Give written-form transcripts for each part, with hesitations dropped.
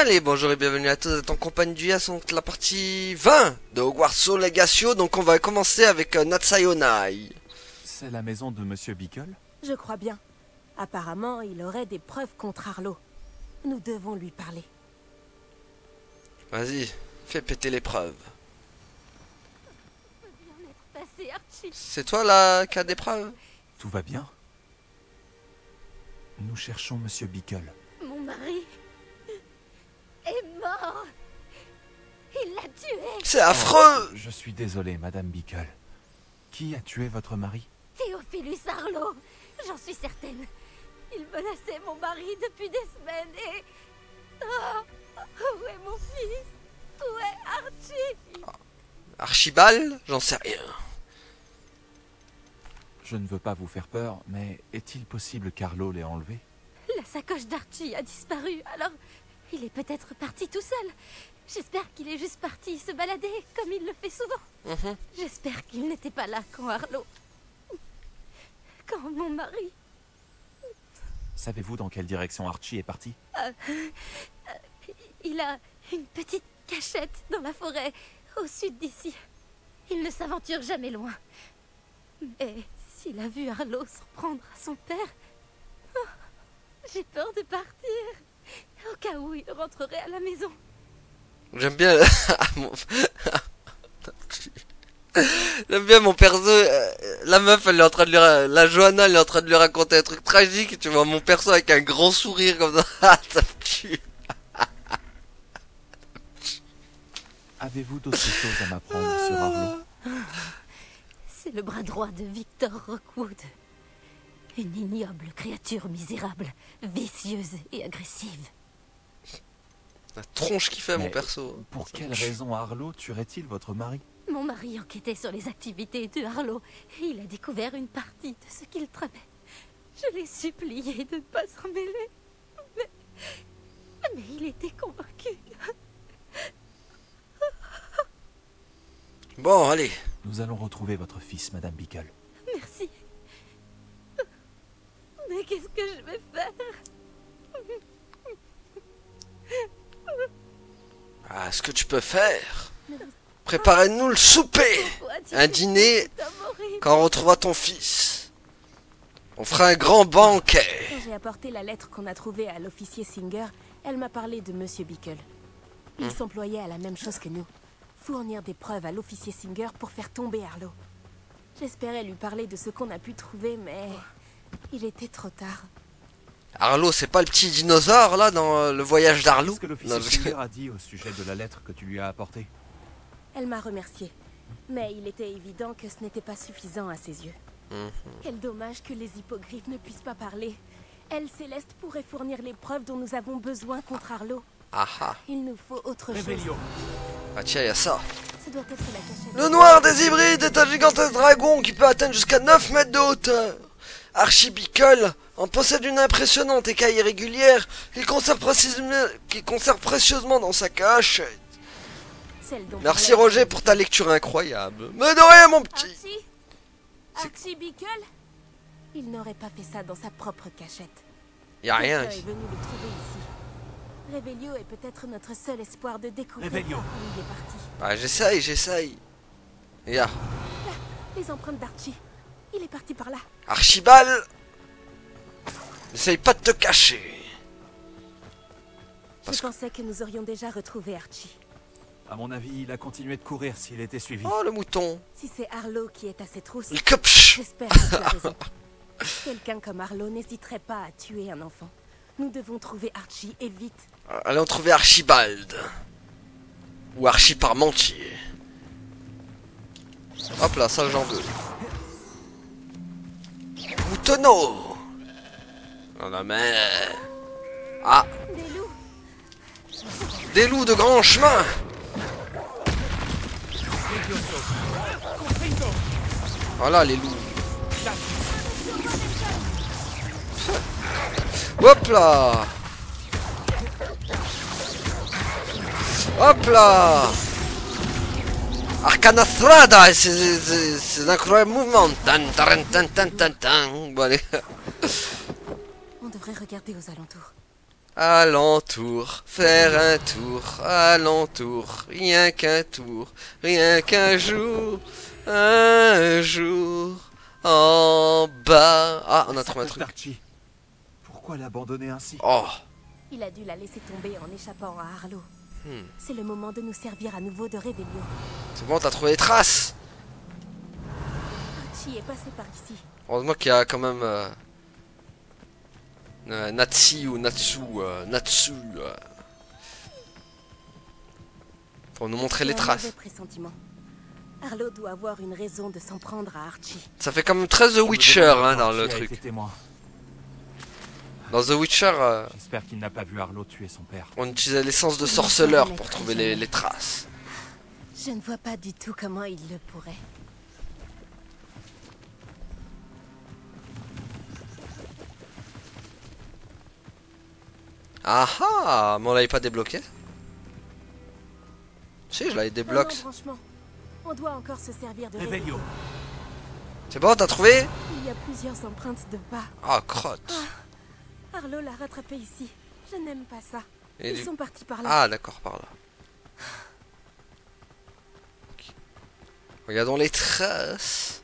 Allez, bonjour et bienvenue à tous, vous êtes en compagnie du Yas, donc la partie 20 de Hogwarts Legacy. Donc on va commencer avec Natsayonai. C'est la maison de Monsieur Bickle? Je crois bien. Apparemment, il aurait des preuves contre Arlo. Nous devons lui parler. Vas-y, fais péter les preuves. Passé, Archie. C'est toi là qui a des preuves? Tout va bien? Nous cherchons Monsieur Bickle. Mon mari est mort. Il l'a tué. C'est affreux. Je suis désolé, Madame Bickle. Qui a tué votre mari? Théophilus Arlo. J'en suis certaine. Il menaçait mon mari depuis des semaines et... Oh, où est mon fils? Où est Archie? Archibald? J'en sais rien. Je ne veux pas vous faire peur, mais est-il possible qu'Arlo l'ait enlevé? La sacoche d'Archie a disparu, alors il est peut-être parti tout seul. J'espère qu'il est juste parti se balader, comme il le fait souvent. J'espère qu'il n'était pas là quand Arlo... Quand mon mari... Savez-vous dans quelle direction Archie est parti? Il a une petite cachette dans la forêt, au sud d'ici. Il ne s'aventure jamais loin. Mais s'il a vu Arlo s'en prendre à son père... oh, j'ai peur de partir, au cas où il rentrerait à la maison. J'aime bien... J'aime bien mon perso. La meuf, elle est en train de lui... La Johanna, elle est en train de lui raconter un truc tragique. Et tu vois mon perso avec un grand sourire comme ça. Ah, ça me tue. Avez-vous d'autres choses à m'apprendre sur Arlo? C'est le bras droit de Victor Rockwood. Une ignoble créature misérable, vicieuse et agressive. La tronche qu'il fait, mon Mais perso. Pour quelle raison Arlo tuerait-il votre mari? Mon mari enquêtait sur les activités de Arlo et il a découvert une partie de ce qu'il tramait. Je l'ai supplié de ne pas s'en mêler. Mais il était convaincu. Bon, allez. Nous allons retrouver votre fils, Madame Bickle. Merci. Mais qu'est-ce que je vais faire? Ah, ce que tu peux faire, préparez-nous le souper. Un dîner quand on retrouvera ton fils. On fera un grand banquet. Quand j'ai apporté la lettre qu'on a trouvée à l'officier Singer, elle m'a parlé de Monsieur Bickle. Il s'employait à la même chose que nous. Fournir des preuves à l'officier Singer pour faire tomber Arlo. J'espérais lui parler de ce qu'on a pu trouver, mais... il était trop tard. Arlo, c'est pas le petit dinosaure là dans le voyage d'Arlo? Qu'est-ce que l'officier Singer a dit au sujet de la lettre que tu lui as apportée? Elle m'a remercié. Mais il était évident que ce n'était pas suffisant à ses yeux. Quel dommage que les hippogriffes ne puissent pas parler. Elle, Céleste, pourrait fournir les preuves dont nous avons besoin contre Arlo. Ah ah. Il nous faut autre chose. Ah tiens, il y a ça. Ce doit être la cachette. Le noir des hybrides est un gigantesque dragon qui peut atteindre jusqu'à 9 mètres de hauteur. Archie Bickle en possède une impressionnante écaille irrégulière qu'il conserve précieusement dans sa cachette. Merci Roger pour ta lecture incroyable. Mais de rien mon petit. Archie Bickle? Il n'aurait pas fait ça dans sa propre cachette. Y a rien. Quelqu'un est venu le trouver ici. Revelio est peut-être notre seul espoir de découvrir Revelio. où il est parti. Bah j'essaye. Ya. Là, les empreintes d'Archie. Il est parti par là. Archibald, n'essaye pas de te cacher. Je pensais que nous aurions déjà retrouvé Archie. À mon avis, il a continué de courir s'il était suivi. Oh le mouton. Si c'est Arlo qui est à ses trousses, Il copche. j'espère que tu as raison. Quelqu'un comme Arlo n'hésiterait pas à tuer un enfant. Nous devons trouver Archie et vite. Allons trouver Archibald. Ou Archie Parmentier. Hop là, ça j'en veux. Moutonneau. Oh la mer. Ah, Des loups. des loups de grand chemin. Voilà les loups. Hop là. Hop là. Arcana Strada, c'est incroyable mouvement. Tan, tan, tan, tan, tan, tan. Bon allez. On devrait regarder aux alentours. Alentour, faire un tour, alentour, rien qu'un tour, rien qu'un jour, un jour, en bas. Ah, on a trouvé un truc. Archie. Pourquoi l'abandonner ainsi? Oh, Il a dû la laisser tomber en échappant à Harlow. Hmm. C'est le moment de nous servir à nouveau de Réveillon. c'est bon, t'as trouvé les traces. Archie est passé par ici. Heureusement qu'il y a quand même Natsi ou Natsu, Natsu pour nous montrer les J'ai un traces. mauvais pressentiment. Harlow doit avoir une raison de s'en prendre à Archie. Ça fait quand même très The Witcher hein, dans le truc. Témoin. Dans The Witcher, J'espère qu'il n'a pas vu Harlow tuer son père. on utilisait l'essence de sorceleur pour trouver les traces. Je ne vois pas du tout comment il le pourrait. Ah ah, mais on l'avait pas débloqué. Si, je l'avais Non, débloqué. franchement, on doit encore se servir de Réveillon. C'est bon, t'as trouvé? Il y a plusieurs empreintes de pas. Ah, crotte. Harlow l'a rattrapé ici. Je n'aime pas ça. Et Ils du- sont partis par là. Ah, d'accord, par là. Ok. Regardons les traces.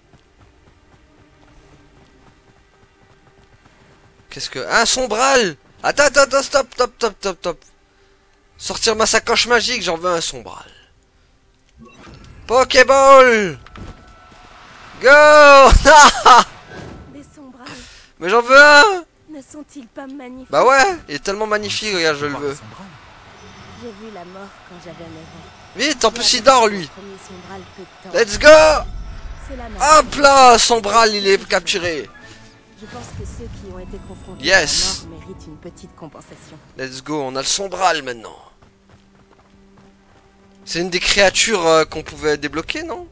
Qu'est-ce que... Un sombral! Attends, stop. Sortir ma sacoche magique, j'en veux un sombral. Pokéball! Go! Des sombrales Mais j'en veux un! ne sont-ils pas magnifiques? Bah ouais, il est tellement magnifique, regarde, je le veux. J'ai vu la mort quand j'avais 9 ans. Vite, en plus il dort lui. Le premier sombral peu de temps. Let's go! C'est la mort. Hop là, sombral, il est capturé. Je pense que ceux qui ont été confrontés Yes. à la mort méritent une petite compensation. Let's go, on a le sombral maintenant. C'est une des créatures qu'on pouvait débloquer, non?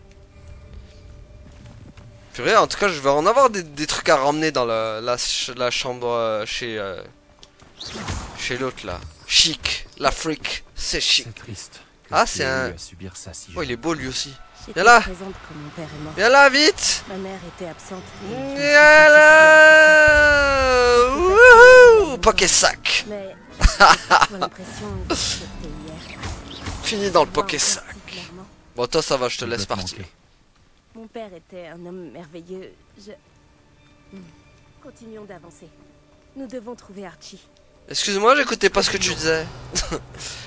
Purée, en tout cas, je vais en avoir des trucs à ramener dans la chambre chez l'autre là. Chic, l'Afrique, c'est chic. C'est triste. Ah, c'est un... À subir ça si Oh, il est beau lui aussi. J'étais là. présente quand mon père est mort. Viens là, vite! Ma mère était absente. et je me suis Viens sentie là! Wouhou! Pokésac! Mais j'ai toujours l'impression que c'était hier. Fini dans le Je vois encore Pokésac. si clairement. Bon, toi, ça va, je te Il laisse peut te partir. manquer. Mon père était un homme merveilleux. Continuons d'avancer. Nous devons trouver Archie. Excuse-moi, j'écoutais pas ce que tu disais.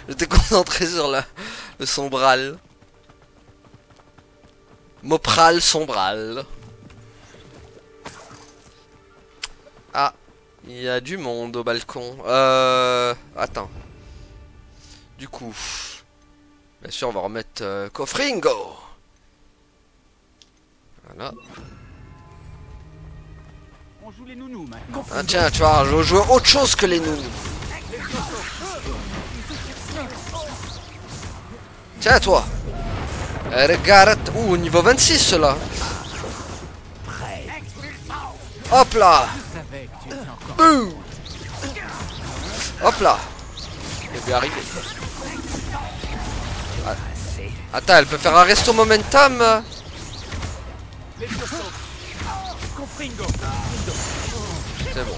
J'étais concentré sur le sombral. Mopral sombral. Ah, il y a du monde au balcon. Attends. Du coup, bien sûr, on va remettre Cofringo. Voilà. On joue les nounous maintenant. Ah tiens, tu vois, je veux jouer autre chose que les nounous. Tiens, toi. Regarde. Ouh, niveau 26, cela. Hop là. Bouh. Hop là. Il est bien arrivé. Ah. Attends, elle peut faire un resto momentum. C'est bon.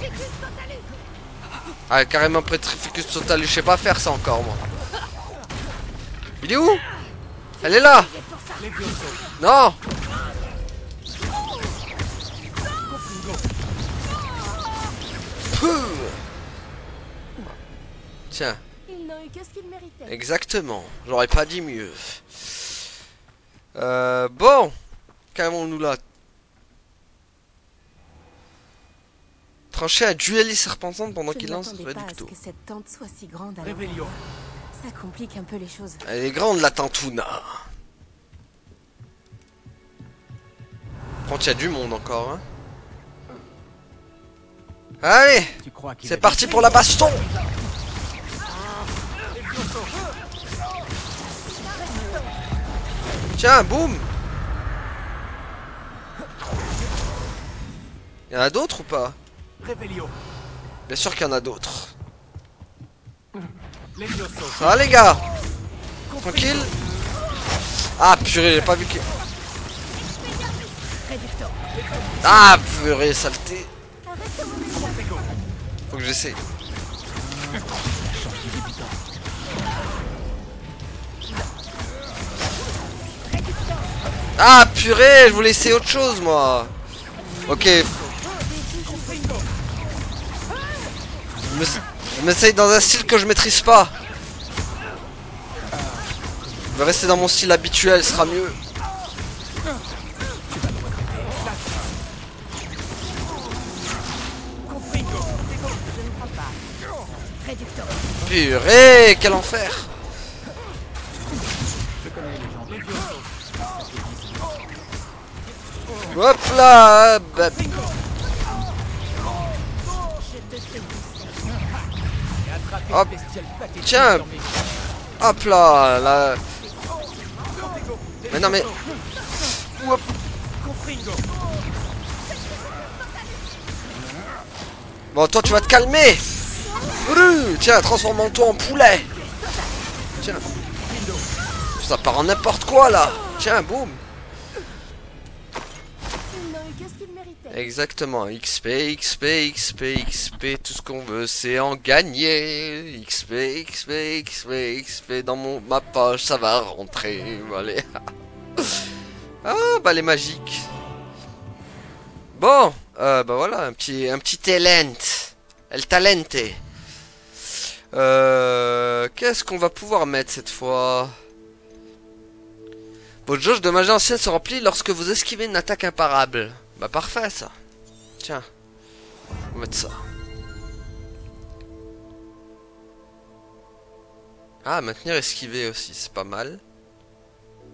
Ah, carrément Petrificus Total, je sais pas faire ça encore, moi. Il est où? Elle est là. Non. Pouh. Tiens, Ils n'ont eu que ce qu'ils méritaient. exactement. J'aurais pas dit mieux. Bon. Qu'avons-nous là? Trancher un dueliste serpentante pendant Je qu'il ne lance m'attendais le pas à ce réducto. que cette tente soit si grande. Alors, Réveillon. ça complique un peu les choses. Elle est grande la Tantuna. Quand il y a du monde encore, hein. Allez, Tu crois qu'il c'est a parti pour la baston. Tiens, boum. Il y en a d'autres ou pas? Réveillon. Bien sûr qu'il y en a d'autres. Levioso. Ça va les gars? Tranquille? Ah purée, j'ai pas vu que... Ah purée, saleté. Faut que j'essaye. Ah purée, je voulais essayer autre chose moi. Ok. Je m'essaye dans un style que je maîtrise pas. Je vais rester dans mon style habituel, ce sera mieux. Purée, quel enfer. Hop là bah. Hop. Tiens. Hop là, là. Mais non mais. Hop. Bon toi tu vas te calmer. Tiens, transforme-toi en poulet. Tiens. Ça part en n'importe quoi là. Tiens, boum. Exactement, XP, XP, XP, XP, tout ce qu'on veut c'est en gagner. XP, XP, XP, XP, dans ma poche ça va rentrer, allez. Ah bah les magiques. Bon, bah voilà, un petit talent. El talente. Qu'est-ce qu'on va pouvoir mettre cette fois? Votre jauge de magie ancienne se remplit lorsque vous esquivez une attaque imparable. Bah parfait ça. Tiens. On va mettre ça. Ah, maintenir esquiver aussi, c'est pas mal.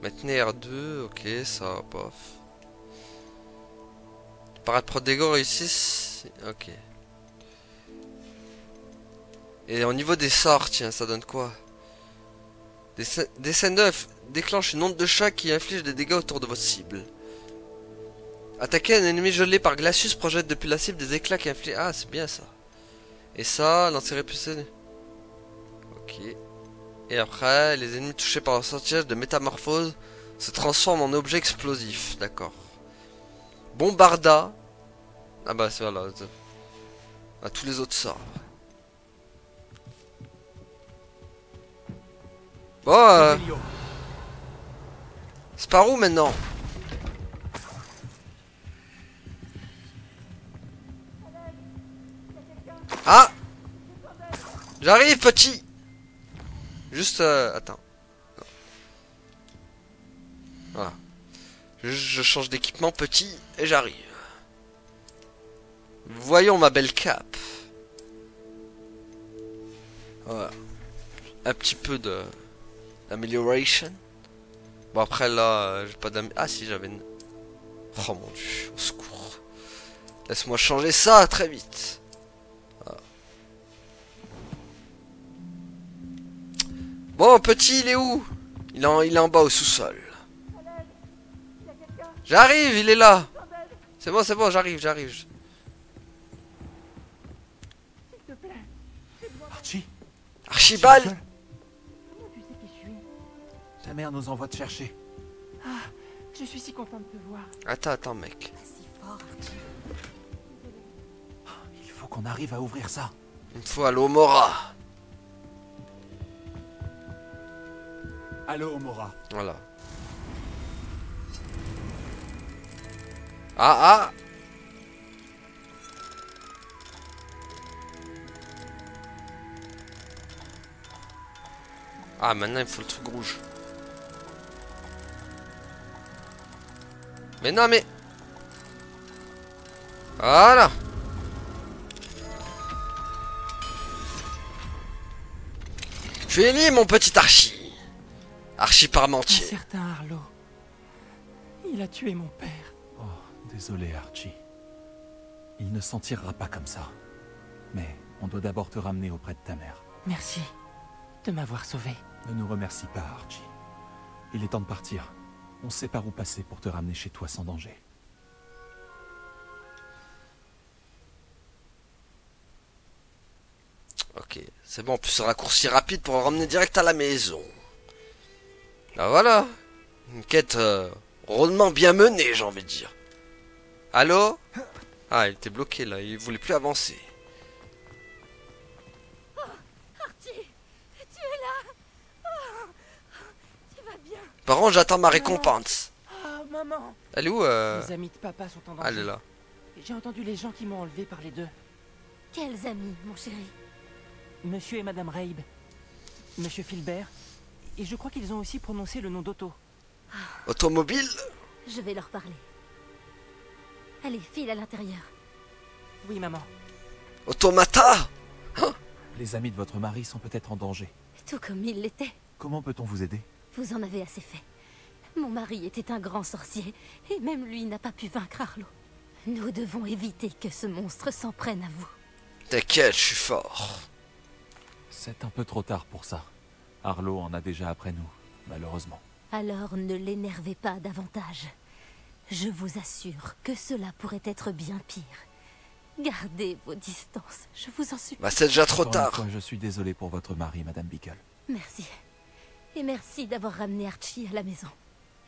Maintenir R2, ok, ça, bof. Parade pro dégâts réussi. Ok. Et au niveau des sorts, tiens, ça donne quoi? Des scènes d'œufs déclenchent une onde de choc qui inflige des dégâts autour de votre cible. Attaquer un ennemi gelé par Glacius projette depuis la cible des éclats qui infligent... Ah, c'est bien ça. Et ça, lancer répulsé. Ok. Et après, les ennemis touchés par un sortilège de métamorphose se transforment en objets explosifs. D'accord. Bombarda. Ah bah, c'est voilà. À tous les autres sorts. Bon, c'est par où maintenant? Ah! J'arrive, petit! Juste, attends. Voilà. Je change d'équipement, petit, et j'arrive. Voyons ma belle cape. Voilà. Un petit peu de... amélioration. Bon après là, j'ai pas Ah si j'avais une... Oh mon dieu, au secours. Laisse-moi changer ça très vite. Voilà. Bon petit, il est où? Il est en bas au sous-sol. J'arrive, il est là. C'est bon, j'arrive. Archie, Archibald. ta mère nous envoie te chercher. Ah, je suis si contente de te voir. Attends mec. Il faut qu'on arrive à ouvrir ça. Une fois à l'Omora. Allô, Mora. Voilà. Ah. Ah, maintenant il faut le truc rouge. Mais non, mais... Voilà. Fini, mon petit Archie. Archie Un Parmentier. certain Arlo. Il a tué mon père. Oh, désolé, Archie. Il ne s'en tirera pas comme ça. Mais on doit d'abord te ramener auprès de ta mère. Merci de m'avoir sauvé. Ne nous remercie pas, Archie. Il est temps de partir. On sait par où passer pour te ramener chez toi sans danger. Ok, c'est bon, plus ce raccourci rapide pour ramener direct à la maison. Ah voilà. Une quête rondement bien menée, j'ai envie de dire. Allô? Ah, il était bloqué là, il voulait plus avancer. Par contre, j'attends ma récompense. Ah, maman. Elle est où Les amis de papa sont en danger. Elle est là. J'ai entendu les gens qui m'ont enlevé par les deux. Quels amis, mon chéri? Monsieur et Madame Reib. Monsieur Filbert. Et je crois qu'ils ont aussi prononcé le nom d'Otto. Automobile? Je vais leur parler. Allez, file à l'intérieur. Oui, maman. Automata? Les amis de votre mari sont peut-être en danger. Tout comme il l'était. Comment peut-on vous aider? Vous en avez assez fait. Mon mari était un grand sorcier, et même lui n'a pas pu vaincre Arlo. Nous devons éviter que ce monstre s'en prenne à vous. T'inquiète, je suis fort. C'est un peu trop tard pour ça. Arlo en a déjà après nous, malheureusement. Alors ne l'énervez pas davantage. Je vous assure que cela pourrait être bien pire. Gardez vos distances, je vous en supplie. Bah c'est déjà trop Encore une tard. fois, je suis désolé pour votre mari, Madame Bickle. Merci. Et merci d'avoir ramené Archie à la maison.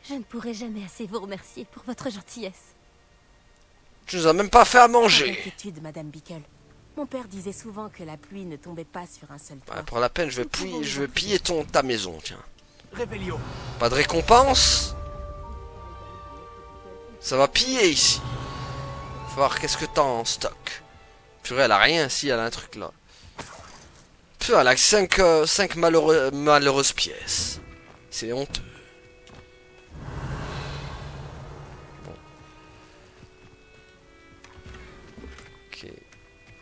Je ne pourrai jamais assez vous remercier pour votre gentillesse. Tu nous as même pas fait à Pas manger. d'inquiétude, Madame Bickle. Mon père disait souvent que la pluie ne tombait pas sur un seul toit. Ouais, pour la peine, je vais piller ta maison, tiens. Réveillon. Pas de récompense. Ça va piller ici. Faut voir qu'est-ce que t'as en stock. Purée, elle a rien, si, elle a un truc là. Purée, elle a 5 malheureuses pièces. C'est honteux. Bon. Ok.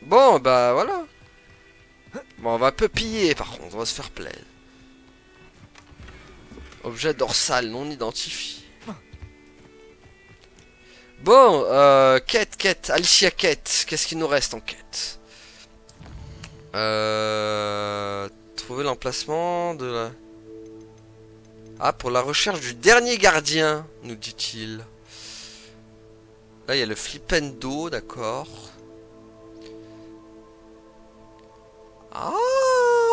Bon, bah voilà. Bon, on va un peu piller par contre, on va se faire plaisir. Objet dorsal non identifié. Bon, quête, Alicia quête. Qu'est-ce qu'il nous reste en quête? Trouver l'emplacement de la... Ah, pour la recherche du dernier gardien, nous dit-il. Là, il y a le Flipendo, d'accord. Ah,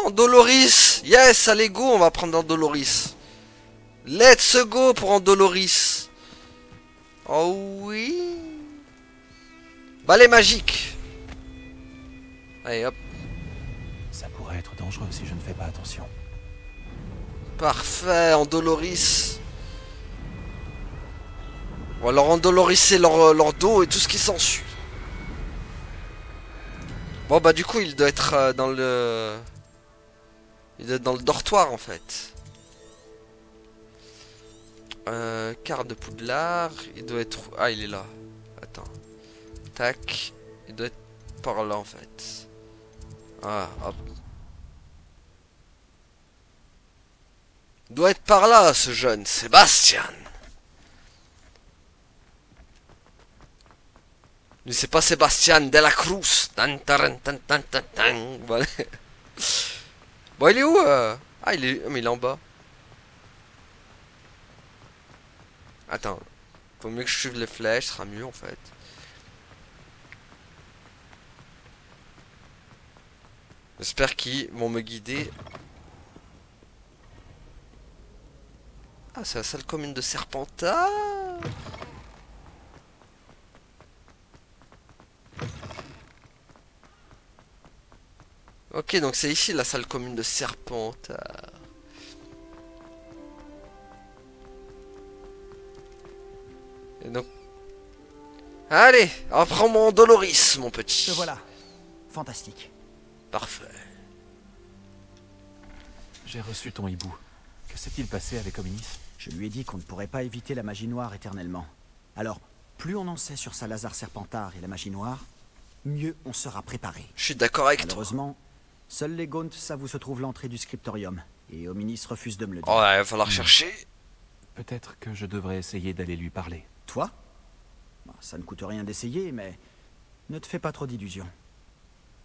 Andoloris. Yes, allez go, on va prendre Andoloris. Let's go pour Andoloris. Oh oui. Balai magique. Allez hop. Ça pourrait être dangereux si je ne fais pas attention. Parfait, Andoloris. On va leur endolorisser leur dos et tout ce qui s'ensuit. Bon bah du coup il doit être dans le... Il doit être dans le dortoir en fait. Carte de Poudlard. Il doit être... Ah il est là. Attends. Tac. Il doit être par là en fait. Ah hop. Il doit être par là ce jeune Sébastien. Lui c'est pas Sébastien de la Cruz. Tan, taran, tan, tan, tan, tan. Voilà. Bon il est où Ah il est... Mais il est en bas. Attends. Faut mieux que je suive les flèches, ce sera mieux en fait. J'espère qu'ils vont me guider. Ah c'est la salle commune de Serpentard. Ok, donc c'est ici la salle commune de Serpentard. Et donc... Allez, reprends mon Doloris, mon petit. Te voilà. Fantastique. Parfait. J'ai reçu ton hibou. Que s'est-il passé avec Hominis? Je lui ai dit qu'on ne pourrait pas éviter la magie noire éternellement. Alors, plus on en sait sur Salazar Serpentard et la magie noire, mieux on sera préparé. Je suis d'accord avec toi. Malheureusement, seuls les Gaunt savent où se trouve l'entrée du scriptorium. Et Hominis refuse de me le dire. Oh ouais, il va falloir chercher. Peut-être que je devrais essayer d'aller lui parler. Toi? Bah, ça ne coûte rien d'essayer, mais ne te fais pas trop d'illusions.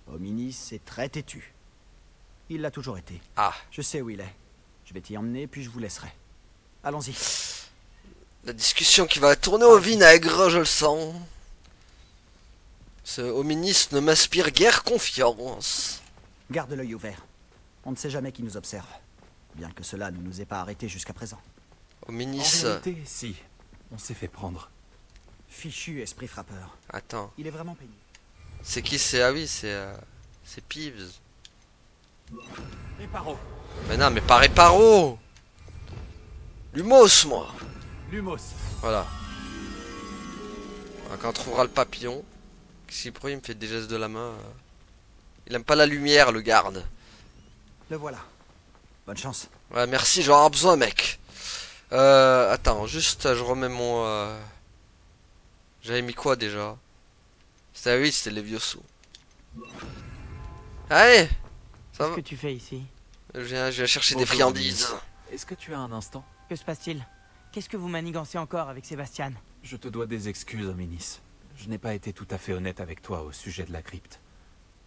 Hominis est très têtu. Il l'a toujours été. Ah, Je sais où il est. Je vais t'y emmener, puis je vous laisserai. Allons-y. la discussion qui va tourner au vinaigre, je le sens. Ce Hominis ne m'inspire guère confiance. Garde l'œil ouvert. On ne sait jamais qui nous observe. Bien que cela ne nous ait pas arrêtés jusqu'à présent. Hominis... En réalité, si. On s'est fait prendre. Fichu esprit frappeur. Attends, Il est vraiment pénible. c'est qui c'est? Ah oui, c'est Peeves. Les paros. Mais non, mais pas Réparo. Lumos, moi. Lumos. Voilà. Quand on trouvera le papillon. Qu'est-ce qu'il il me fait des gestes de la main. Il aime pas la lumière, le garde. Le voilà. Bonne chance. Ouais, merci, j'en ai besoin, mec. Attends, juste, je remets mon... J'avais mis quoi, déjà? C'était, oui, c'était les Levioso. Allez. Ça va. Qu'est-ce que tu fais ici? Je viens chercher des Bonjour, friandises. Est-ce que tu as un instant? Que se passe-t-il? Qu'est-ce que vous manigancez encore avec Sébastien? Je te dois des excuses, Hominis. Je n'ai pas été tout à fait honnête avec toi au sujet de la crypte.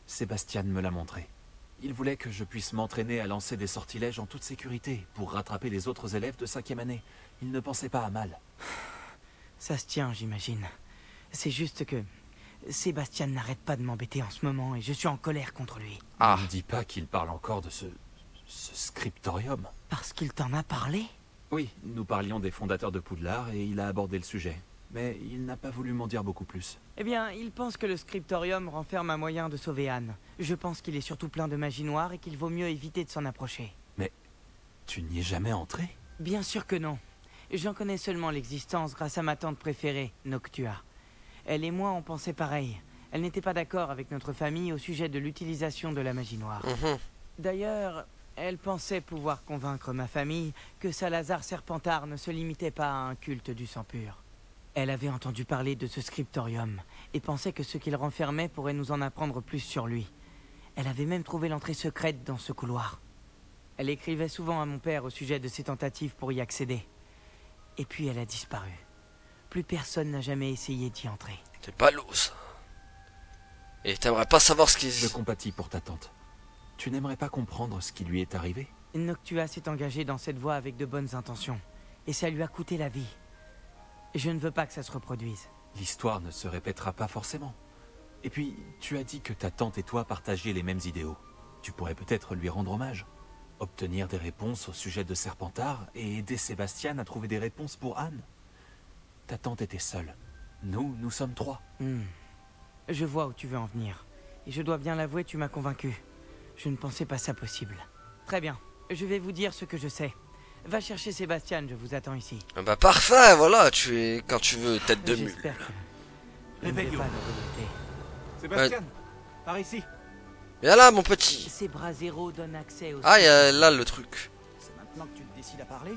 Sébastien me l'a montré. Il voulait que je puisse m'entraîner à lancer des sortilèges en toute sécurité pour rattraper les autres élèves de 5e année. Il ne pensait pas à mal. Ça se tient, j'imagine. C'est juste que Sébastien n'arrête pas de m'embêter en ce moment et je suis en colère contre lui. Ah. Ne me dis pas qu'il parle encore de ce scriptorium. Parce qu'il t'en a parlé? Oui, nous parlions des fondateurs de Poudlard et il a abordé le sujet. Mais il n'a pas voulu m'en dire beaucoup plus. Eh bien, il pense que le scriptorium renferme un moyen de sauver Anne. Je pense qu'il est surtout plein de magie noire et qu'il vaut mieux éviter de s'en approcher. Mais tu n'y es jamais entré? Bien sûr que non. J'en connais seulement l'existence grâce à ma tante préférée, Noctua. Elle et moi, on pensait pareil. Elle n'était pas d'accord avec notre famille au sujet de l'utilisation de la magie noire. D'ailleurs, elle pensait pouvoir convaincre ma famille que Salazar Serpentard ne se limitait pas à un culte du sang pur. Elle avait entendu parler de ce scriptorium et pensait que ce qu'il renfermait pourrait nous en apprendre plus sur lui. Elle avait même trouvé l'entrée secrète dans ce couloir. Elle écrivait souvent à mon père au sujet de ses tentatives pour y accéder. Et puis elle a disparu. Plus personne n'a jamais essayé d'y entrer. C'est pas lourd. Et t'aimerais pas savoir ce qui... Je compatis pour ta tante. Tu n'aimerais pas comprendre ce qui lui est arrivé? Noctua s'est engagé dans cette voie avec de bonnes intentions. Et ça lui a coûté la vie. Je ne veux pas que ça se reproduise. L'histoire ne se répétera pas forcément. Et puis, tu as dit que ta tante et toi partagiez les mêmes idéaux. Tu pourrais peut-être lui rendre hommage. Obtenir des réponses au sujet de Serpentard et aider Sébastien à trouver des réponses pour Anne. Ta tante était seule. Nous sommes 3. Je vois où tu veux en venir. Et je dois bien l'avouer, tu m'as convaincu. Je ne pensais pas ça possible. Très bien. Je vais vous dire ce que je sais. Va chercher Sébastien, je vous attends ici. Bah parfait, voilà, tu es quand tu veux, tête de mule. J'espère que je ne vais pas le regretter. Sébastien, par ici. Viens là, mon petit. Ces bras zéro donnent accès au... Ah, il y a là le truc. C'est maintenant que tu te décides à parler?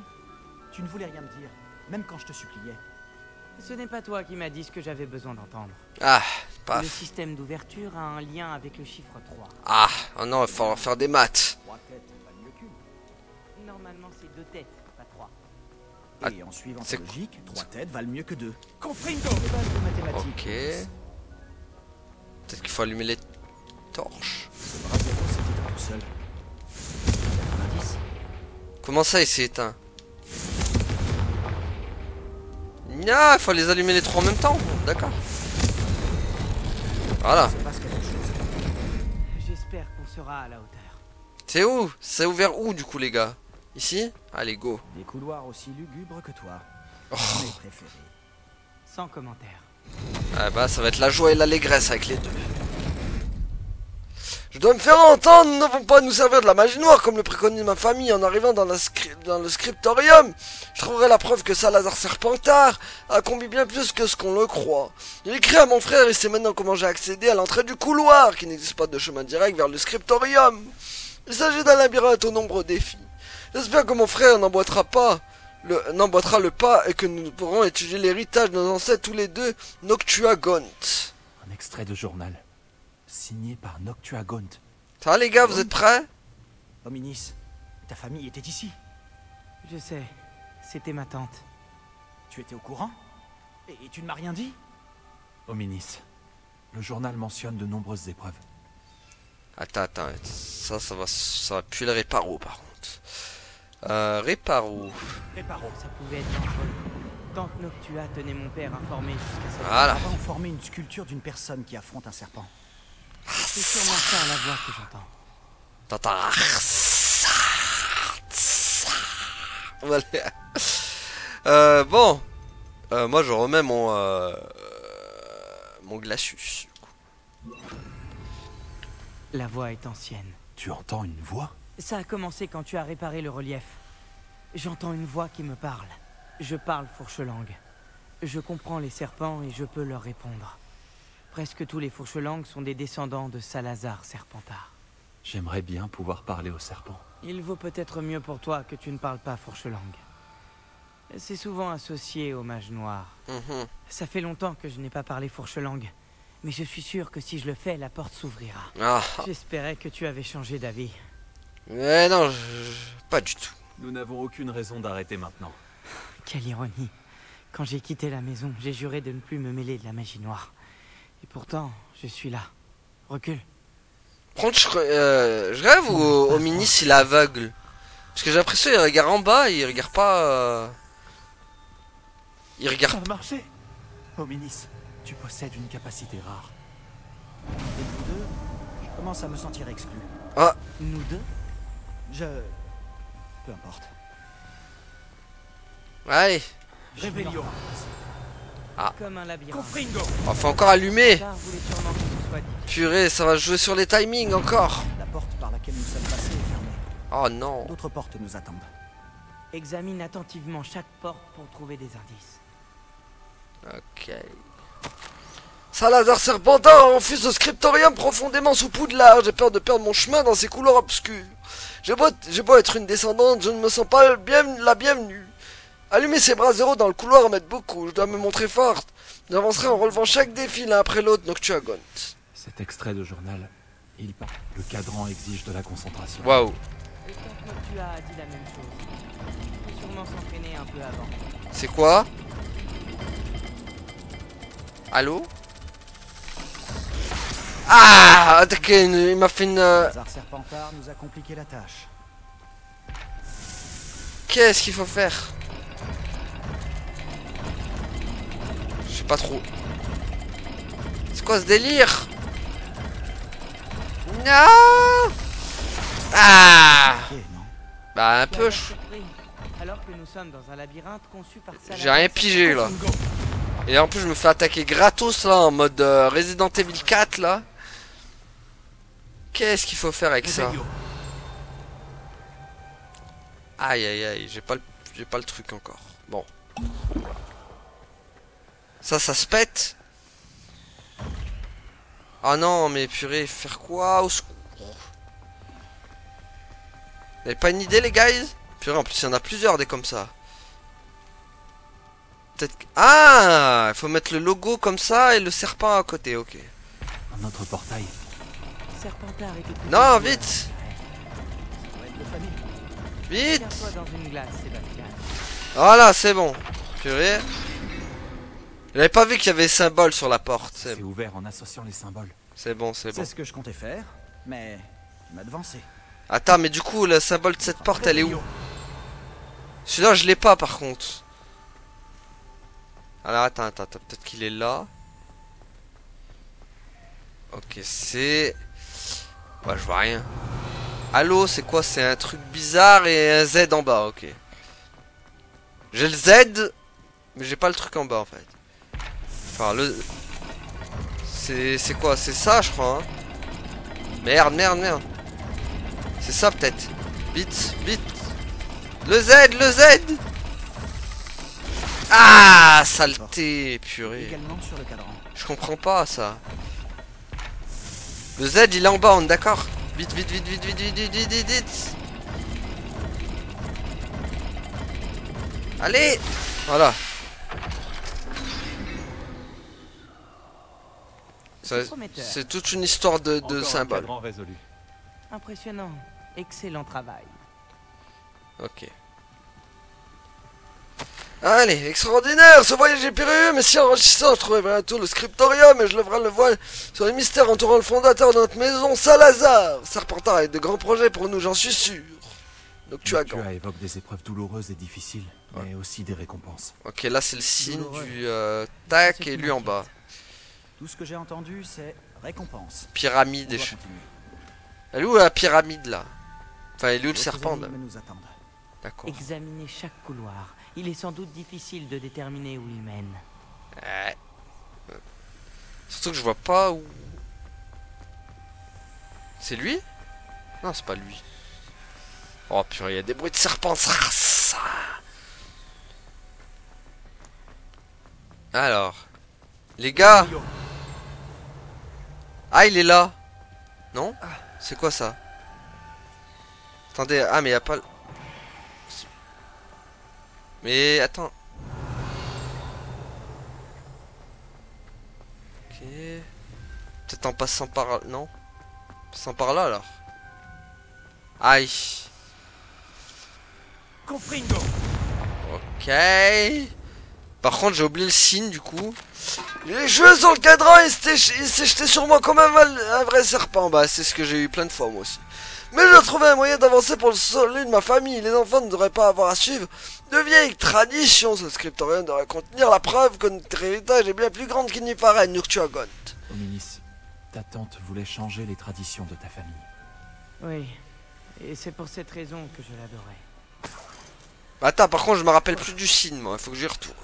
Tu ne voulais rien me dire, même quand je te suppliais. Ce n'est pas toi qui m'as dit ce que j'avais besoin d'entendre. Ah, Le paf. système d'ouverture a un lien avec le chiffre 3. Ah, oh non, il va falloir faire des maths. 3 têtes valent mieux qu'une. Normalement, c'est 2 têtes, pas 3. Et en suivant c'est- ta logique, 3 têtes valent mieux que 2. Confringo! Les bases de mathématiques. Ok. Peut-être qu'il faut allumer les torches. Ce bras zéro s'est éteint tout seul. 90. Comment ça, il s'est éteint? Ah, il faut les allumer les 3 en même temps. D'accord. Voilà. C'est pas ce quelque chose. J'espère qu'on sera à la hauteur. C'est où? C'est ouvert où, du coup, les gars? Ici? Allez, go. Des couloirs aussi lugubres que toi. Oh. Mes préférés. Sans commentaire. Ah bah, ça va être la joie et l'allégresse avec les deux. Je dois me faire entendre, nous n'avons pas à nous servir de la magie noire comme le préconise ma famille en arrivant dans le scriptorium. Je trouverai la preuve que Salazar Serpentard a accompli bien plus que ce qu'on le croit. J'ai écrit à mon frère et c'est maintenant comment j'ai accédé à l'entrée du couloir, qui n'existe pas de chemin direct vers le scriptorium. Il s'agit d'un labyrinthe aux nombreux défis. J'espère que mon frère n'emboîtera le pas et que nous pourrons étudier l'héritage de nos ancêtres tous les deux, Noctua Gaunt. Un extrait de journal. Signé par Noctua Gaunt. Ça va les gars, vous êtes prêts? Hominis, ta famille était ici. Je sais. C'était ma tante. Tu étais au courant? Et tu ne m'as rien dit? Hominis. Le journal mentionne de nombreuses épreuves. Attends, ça va puer le réparo par contre. Réparo. Réparo. Ça pouvait être dangereux. Tante Noctua tenait mon père informé jusqu'à cette... Voilà. On va en former une sculpture d'une personne qui affronte un serpent. C'est sûrement ça à la voix que j'entends. T'entends voilà. Bon. Moi je remets mon glacius. La voix est ancienne. Tu entends une voix? Ça a commencé quand tu as réparé le relief. J'entends une voix qui me parle. Je parle fourche-langue. Je comprends les serpents et je peux leur répondre. Presque tous les fourche-langues sont des descendants de Salazar Serpentard. J'aimerais bien pouvoir parler au serpent. Il vaut peut-être mieux pour toi que tu ne parles pas fourche-langue. C'est souvent associé au mage noir. Ça fait longtemps que je n'ai pas parlé fourche-langue. Mais je suis sûr que si je le fais, la porte s'ouvrira. Ah. J'espérais que tu avais changé d'avis. Mais non, pas du tout. Nous n'avons aucune raison d'arrêter maintenant. Quelle ironie. Quand j'ai quitté la maison, j'ai juré de ne plus me mêler de la magie noire. Et pourtant, je suis là. Recule. Par contre, je rêve ou Ominis il est aveugle? Parce que j'ai l'impression qu'il regarde en bas, il regarde pas... Il regarde... Ça a marché. Hominis, tu possèdes une capacité rare. Et vous deux, je commence à me sentir exclu. Ah, Nous deux? Peu importe. allez. Réveillon. Comme un labyrinthe. Confringo. On faut encore allumer. Car voulait sûrement que ce soit dit. Purée, ça va jouer sur les timings encore. La porte par laquelle nous sommes passés est fermée. Oh non. D'autres portes nous attendent. Examine attentivement chaque porte pour trouver des indices. Ok. Salazar Serpentard enfuse au scriptorium profondément sous Poudlard. J'ai peur de perdre mon chemin dans ces couloirs obscurs. J'ai beau être une descendante, je ne me sens pas la bienvenue. Allumer ces bras zéro dans le couloir m'aide beaucoup. Je dois me montrer forte. J'avancerai en relevant chaque défi l'un après l'autre, Noctuagont. Cet extrait de journal, il parle. Le cadran exige de la concentration. Waouh. Et quand tu as dit la même chose, il faut sûrement s'entraîner un peu avant. C'est quoi? Allô? Ah, il m'a fait une... Salazar Serpentard nous a compliqué la tâche. Qu'est-ce qu'il faut faire? Je sais pas trop. C'est quoi ce délire? Non. Ah. Ok, non? Bah un Tu as peu. l'air surpris, alors que nous sommes dans un labyrinthe conçu par Salazar. J'ai rien pigé là. Et en plus je me fais attaquer gratos là en mode Resident Evil 4 là. Qu'est-ce qu'il faut faire avec ça? Aïe aïe aïe, j'ai pas le truc encore. Bon. Ça se pète. Ah non mais purée, faire quoi au secours? Vous avez pas une idée les guys? Purée, en plus il y en a plusieurs des comme ça. Peut-être que... Ah, il faut mettre le logo comme ça et le serpent à côté, ok. Un autre portail. Serpentard était plutôt Non, bien. vite. Ça va être de famille. Vite. Tiens-toi dans une glace, Sébastien. Voilà, c'est bon. Purée. J'avais pas vu qu'il y avait symbole sur la porte. C'est ouvert en associant les symboles. C'est bon, c'est bon. C'est ce que je comptais faire, mais il m'a devancé. Attends, mais du coup, le symbole de cette porte, elle est où? Celui-là, je l'ai pas par contre. Alors, attends, peut-être qu'il est là. Ok, c'est... Ouais, je vois rien. Allô, c'est quoi? C'est un truc bizarre et un Z en bas, ok. J'ai le Z, mais j'ai pas le truc en bas, en fait. Enfin, le... C'est quoi? C'est ça, je crois, hein. Merde. C'est ça, peut-être. Vite. Le Z. Ah, saleté, purée. Également sur le cadran. Je comprends pas, ça. Le Z, il est en bas, on est d'accord? Vite. Allez. Voilà. Prometteur. C'est toute une histoire de Encore un symboles. cadran résolu. Impressionnant. Excellent travail. Ok. Allez, extraordinaire, ce voyage est périlleux, mais si enrichissant, je trouverai bientôt le scriptorium et je leverai le voile sur les mystères entourant le fondateur de notre maison, Salazar. Serpentard a de grands projets pour nous, j'en suis sûr. Donc tu as gant. Noctua évoque des épreuves douloureuses et difficiles, mais aussi des récompenses. Ok, là c'est le signe Douloureux. du tac C'est ce et qui lui en bas. Tout ce que j'ai entendu, c'est récompense. On Pyramide et doit je... continuer. Elle est où la pyramide là? Enfin, elle est où le D'autres serpent là? énigmes nous attendent. D'accord. Examinez chaque couloir. Il est sans doute difficile de déterminer où il mène. Ouais. Surtout que je vois pas où... C'est lui? Non, c'est pas lui. Oh purée, il y a des bruits de serpents. ça. Alors, les gars. Ah, il est là. Non? C'est quoi ça? Attendez, ah mais y a pas... Mais attends. Ok. Peut-être en passant par... Non? En passant par là alors. Aïe. Ok. Par contre j'ai oublié le signe du coup. J'ai joué sur le cadran et il s'est jeté sur moi comme un vrai serpent. Bah c'est ce que j'ai eu plein de fois moi aussi. Mais je dois trouver un moyen d'avancer pour le salut de ma famille. Les enfants ne devraient pas avoir à suivre de vieilles traditions. Ce scriptorium devrait contenir la preuve que notre héritage est bien plus grand qu'il n'y paraît, Noctuagont. Ominis, ta tante voulait changer les traditions de ta famille. Oui, et c'est pour cette raison que je l'adorais. Attends, par contre je me rappelle plus du signe moi, il faut que j'y retourne.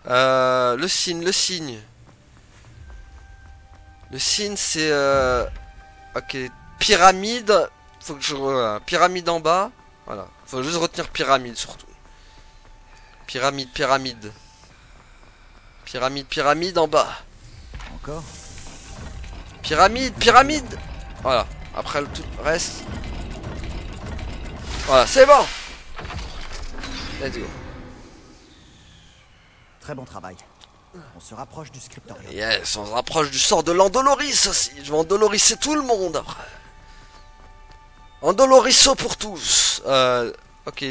Le signe. Le signe c'est... Ok, pyramide. Faut que je... pyramide en bas. Voilà, faut juste retenir pyramide surtout. Pyramide. Pyramide en bas. Encore? Pyramide. Voilà, après le tout reste. Voilà, c'est bon. Let's go. Très bon travail. On se rapproche du scriptorium. Yes, on se rapproche du sort de l'Andoloris aussi. Je vais endolorisser tout le monde après. Andolorisso pour tous. Ok,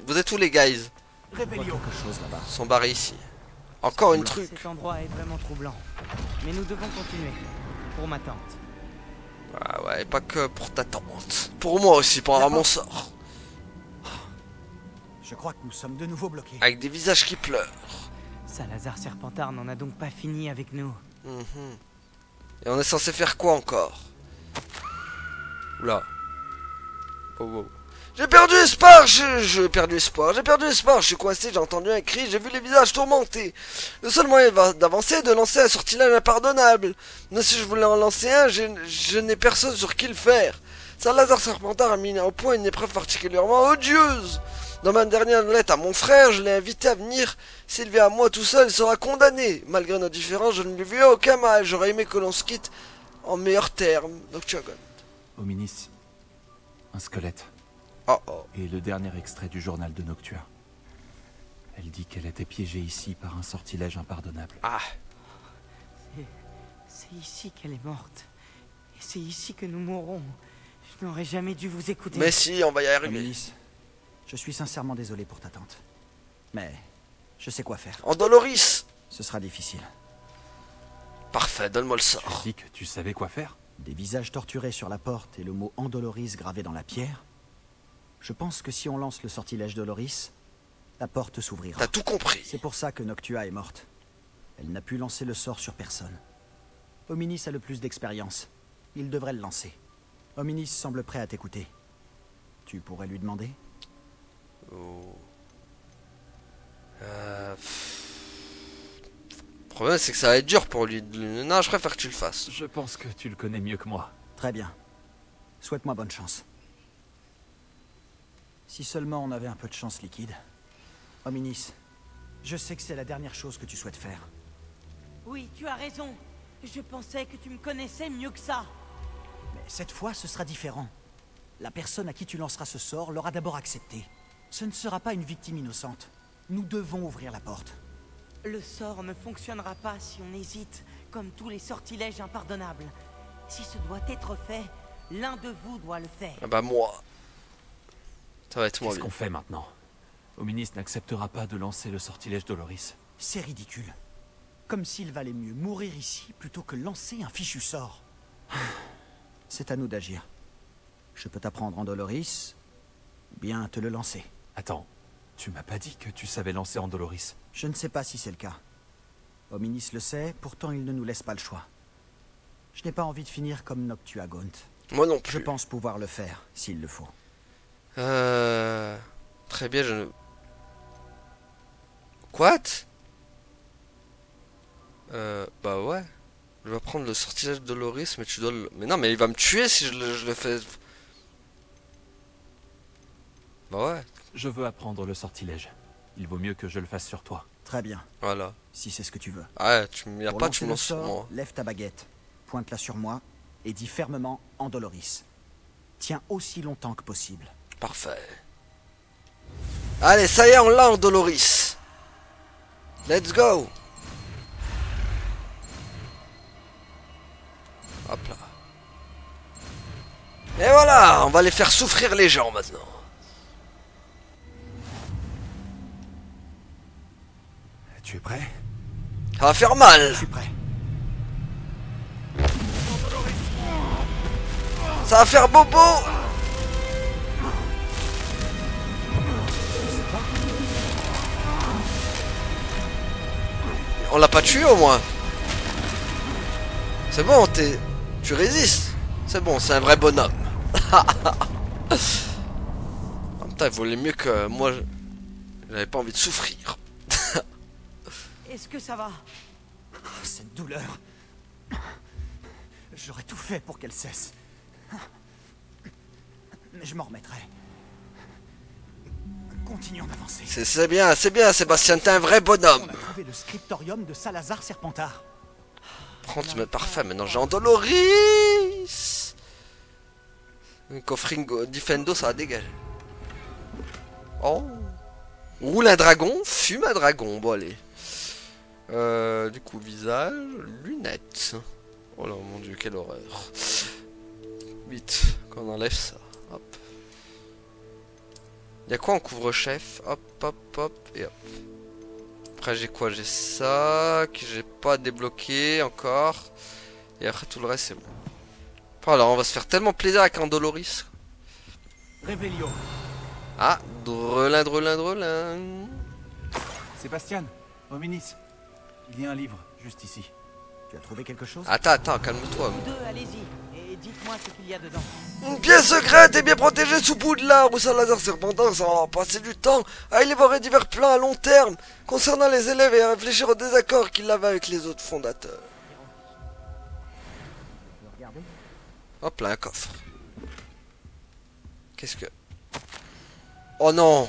vous êtes où les guys? Quelque chose là-bas. Ils sont barrés ici. Encore une truc. Cet endroit est vraiment troublant. Mais nous devons continuer. Pour ma tante. Ah ouais, pas que pour ta tante. Pour moi aussi, pour avoir mon sort. Je crois que nous sommes de nouveau bloqués. Avec des visages qui pleurent. Salazar Serpentard n'en a donc pas fini avec nous. Et on est censé faire quoi encore? Oula. Oh. J'ai perdu espoir, j'ai perdu espoir, je suis coincé, j'ai entendu un cri, j'ai vu les visages tourmentés. Le seul moyen d'avancer est de lancer un sortilège impardonnable. Mais si je voulais en lancer un, je n'ai personne sur qui le faire. Salazar Serpentard a mis au point une épreuve particulièrement odieuse. Dans ma dernière lettre à mon frère, je l'ai invité à venir. S'il vient à moi tout seul, il sera condamné. Malgré nos différences, je ne lui veux aucun mal. J'aurais aimé que l'on se quitte en meilleurs termes. Noctuagont. Ominis, un squelette. Oh. Et le dernier extrait du journal de Noctua. Elle dit qu'elle était piégée ici par un sortilège impardonnable. Ah. C'est ici qu'elle est morte. Et c'est ici que nous mourrons. Je n'aurais jamais dû vous écouter. Mais si, on va y arriver. Ominis, je suis sincèrement désolé pour ta tante. Mais je sais quoi faire. Andoloris. Ce sera difficile. Parfait, donne-moi le Tu as sort. dit que tu savais quoi faire? Des visages torturés sur la porte et le mot Andoloris gravé dans la pierre. Je pense que si on lance le sortilège Doloris, la porte s'ouvrira. T'as tout compris. C'est pour ça que Noctua est morte. Elle n'a pu lancer le sort sur personne. Ominis a le plus d'expérience. Il devrait le lancer. Ominis semble prêt à t'écouter. Tu pourrais lui demander? Le problème c'est que ça va être dur pour lui. Non, je préfère que tu le fasses. Je pense que tu le connais mieux que moi. Très bien. Souhaite-moi bonne chance. Si seulement on avait un peu de chance liquide. Ominis, je sais que c'est la dernière chose que tu souhaites faire. Oui, tu as raison. Je pensais que tu me connaissais mieux que ça. Mais cette fois, ce sera différent. La personne à qui tu lanceras ce sort l'aura d'abord accepté. Ce ne sera pas une victime innocente. Nous devons ouvrir la porte. Le sort ne fonctionnera pas si on hésite, comme tous les sortilèges impardonnables. Si ce doit être fait, l'un de vous doit le faire. Ah bah moi. Ça va être moi. Qu'est-ce qu'on fait maintenant? Ominis n'acceptera pas de lancer le sortilège Doloris. C'est ridicule. Comme s'il valait mieux mourir ici plutôt que lancer un fichu sort. C'est à nous d'agir. Je peux t'apprendre en Doloris, ou bien te le lancer. Attends, tu m'as pas dit que tu savais lancer en Doloris? Je ne sais pas si c'est le cas. Ominis le sait, pourtant il ne nous laisse pas le choix. Je n'ai pas envie de finir comme Noctuagont. Moi non Je plus. pense pouvoir le faire, s'il le faut. Très bien, je ne... Quoi? Bah ouais. Je vais prendre le sortilège de Loris, mais tu dois le... Mais non, mais il va me tuer si je le fais... Bah ouais, Je veux apprendre le sortilège. Il vaut mieux que je le fasse sur toi. Très bien, voilà. si c'est ce que tu veux. Ouais, y a Pour pas lancer tu me le lances sur sort, moi. lève ta baguette, pointe-la sur moi et dis fermement Andoloris. Tiens aussi longtemps que possible. Parfait. Allez, ça y est, on l'a en Doloris. Let's go. Hop là. Et voilà, on va les faire souffrir les gens maintenant. Tu es prêt? Ça va faire mal. Je suis prêt. Ça va faire bobo. On l'a pas tué au moins. C'est bon, tu résistes. C'est bon, c'est un vrai bonhomme. En même temps, il valait mieux que moi. J'avais pas envie de souffrir. Est-ce que ça va? Cette douleur. J'aurais tout fait pour qu'elle cesse. Mais je m'en remettrai. Continuons d'avancer. C'est bien, Sébastien, t'es un vrai bonhomme. On a trouvé le scriptorium de Salazar Serpentard. 30 mètres parfait, maintenant j'ai Andoloris. Un coffring Defendo, ça va dégager. Oh. Roule un dragon, fume un dragon, bon allez. Du coup, visage, lunettes. Oh là, mon dieu, quelle horreur. Vite, qu'on enlève ça. Hop. Y'a quoi en couvre-chef? Hop, hop, hop, et hop. Après, j'ai quoi? J'ai ça, que j'ai pas débloqué encore. Et après, tout le reste, c'est bon. Oh, alors, on va se faire tellement plaisir avec Andoloris. Revelio. Ah, drelin. Sébastien, Hominis, il y a un livre, juste ici. Tu as trouvé quelque chose? Attends, calme-toi. Vous deux, allez-y, et dites-moi ce qu'il y a dedans. Une pièce secrète et bien protégée sous Poudlard où Salazar Serpentard ça va passer du temps à élaborer divers plans à long terme concernant les élèves et à réfléchir aux désaccords qu'il avait avec les autres fondateurs. Hop là, un coffre. Qu'est-ce que... Oh non!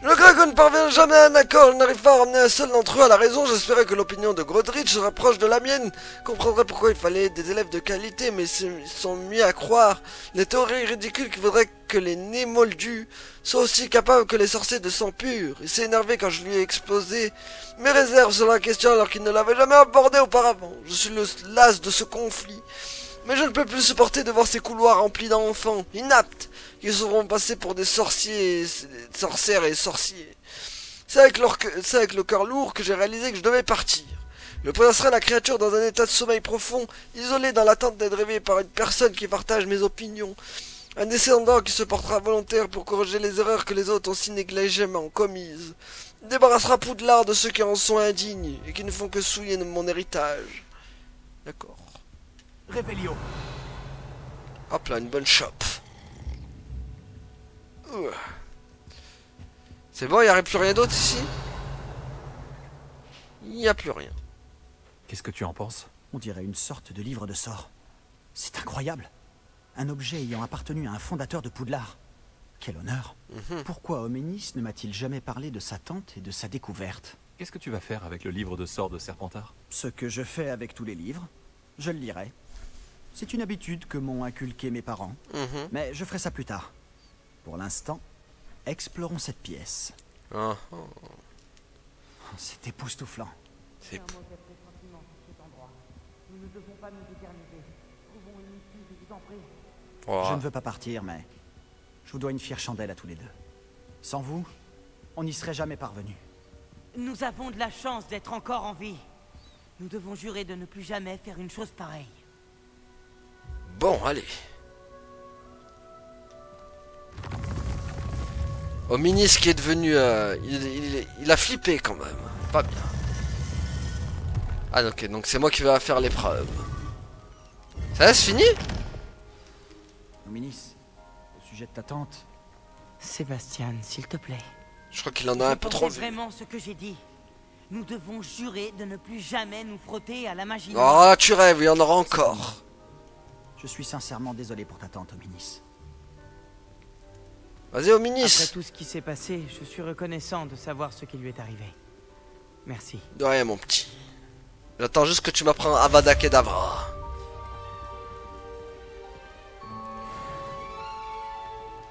Je crains qu'on ne parvienne jamais à un accord, je n'arrive pas à ramener un seul d'entre eux à la raison, j'espérais que l'opinion de Grodrich se rapproche de la mienne, comprendrait pourquoi il fallait des élèves de qualité, mais ils sont mis à croire les théories ridicules qui voudraient que les nés moldus soient aussi capables que les sorciers de sang pur. Il s'est énervé quand je lui ai exposé mes réserves sur la question alors qu'il ne l'avait jamais abordée auparavant. Je suis le las de ce conflit. Mais je ne peux plus supporter de voir ces couloirs remplis d'enfants inaptes qui seront passés pour des sorciers, des sorcières et sorciers. C'est avec le cœur lourd que j'ai réalisé que je devais partir. Je placerai la créature dans un état de sommeil profond, isolé dans l'attente d'être réveillé par une personne qui partage mes opinions. Un descendant qui se portera volontaire pour corriger les erreurs que les autres ont si négligemment commises. Il débarrassera Poudlard de ceux qui en sont indignes et qui ne font que souiller mon héritage. D'accord. Revelio. Hop là, une bonne chope. C'est bon, il n'y aurait plus rien d'autre ici? Il n'y a plus rien. Qu'est-ce que tu en penses? On dirait une sorte de livre de sorts. C'est incroyable. Un objet ayant appartenu à un fondateur de Poudlard. Quel honneur. Pourquoi Homénis ne m'a-t-il jamais parlé de sa tante et de sa découverte? Qu'est-ce que tu vas faire avec le livre de sorts de Serpentard? Ce que je fais avec tous les livres, je le lirai. C'est une habitude que m'ont inculqué mes parents. Mais je ferai ça plus tard. Pour l'instant, explorons cette pièce. C'est époustouflant. C'est... Nous ne devons pas nous éterniser. Trouvons une issue, je vous en prie. Je ne veux pas partir, mais je vous dois une fière chandelle à tous les deux. Sans vous, on n'y serait jamais parvenu. Nous avons de la chance d'être encore en vie. Nous devons jurer de ne plus jamais faire une chose pareille. Bon, allez. Hominis qui est devenu... il a flippé quand même. Pas bien. Ah ok, donc c'est moi qui vais faire l'épreuve. Ça va, c'est fini? Hominis, au sujet de ta tante... Sébastien, s'il te plaît. Je crois qu'il en a un peu trop vu. Vraiment ce que j'ai dit. Nous devons jurer de ne plus jamais nous frotter à la magie. Oh, tu rêves, il y en aura encore. Je suis sincèrement désolé pour ta tante, Hominis. Vas-y, Après Hominis. tout ce qui s'est passé, je suis reconnaissant de savoir ce qui lui est arrivé. Merci. De rien, mon petit. J'attends juste que tu m'apprennes Avada Kedavra.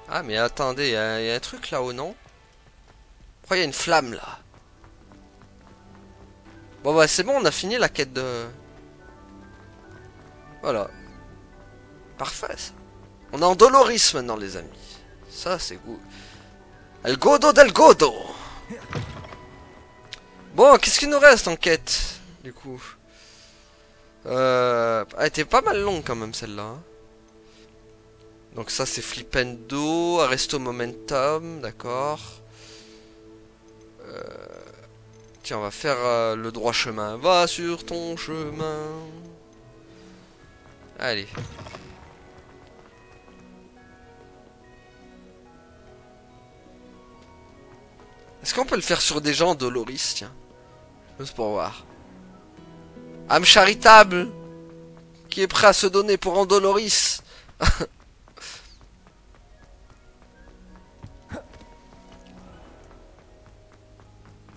Ah, mais attendez, il y a un truc là-haut, non? Pourquoi il y a une flamme là? Bon, bah, c'est bon, on a fini la quête de. Voilà. Parfait, ça. On est en Doloris maintenant, les amis. Ça, c'est good. El Godo del Godo. Bon, qu'est-ce qu'il nous reste en quête, du coup? Elle était pas mal longue quand même, celle-là. Hein. Donc ça, c'est Flipendo, Arresto Momentum, d'accord. Tiens, on va faire le droit chemin. Va sur ton chemin. Allez. Est-ce qu'on peut le faire sur des gens Doloris, tiens? Juste pour voir. Âme charitable qui est prêt à se donner pour Andoloris.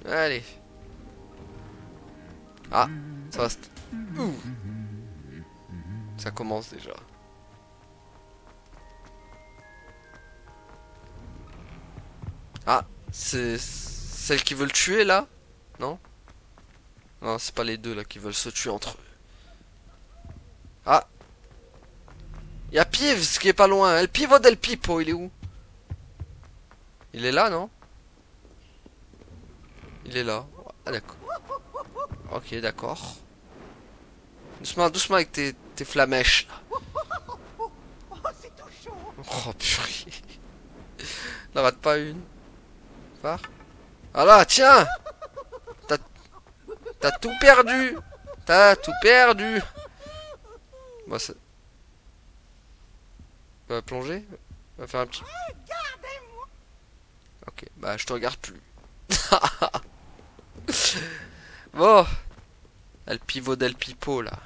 Allez. Ah, ça va. Ouh. Ça commence déjà. Ah, c'est celle qui veut le tuer là? Non? Non, c'est pas les deux là qui veulent se tuer entre eux. Ah. Y'a Pives qui est pas loin. El Pivo del Pipo, il est où? Il est là, non? Il est là. Ah, d'accord. Ok, d'accord. Doucement, doucement avec tes flamèches là. Oh purée. N'en rate pas une. Voir. Ah là, tiens. T'as tout perdu. T'as tout perdu. Bon, ça... On va plonger. On va faire un petit... Ok, bah je te regarde plus. Bon. El Pivo del Pipo là.